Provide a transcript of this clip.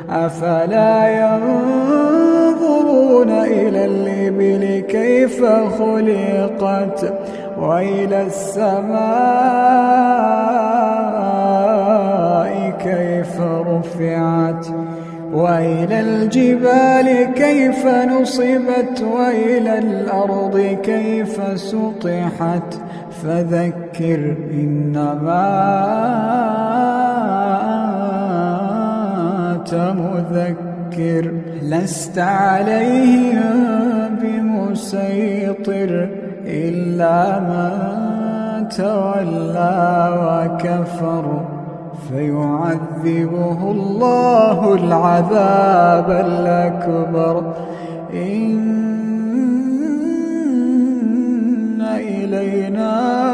أفلا ينظرون إلى الإبل كيف خلقت وإلى السماء كيف رفعت وإلى الجبال كيف نصبت وإلى الأرض كيف سطحت فذكر إنما أنت مذكر لست عليهم بمسيطر إلا من تولى وكفر فيعذبه الله العذاب الأكبر إن إلينا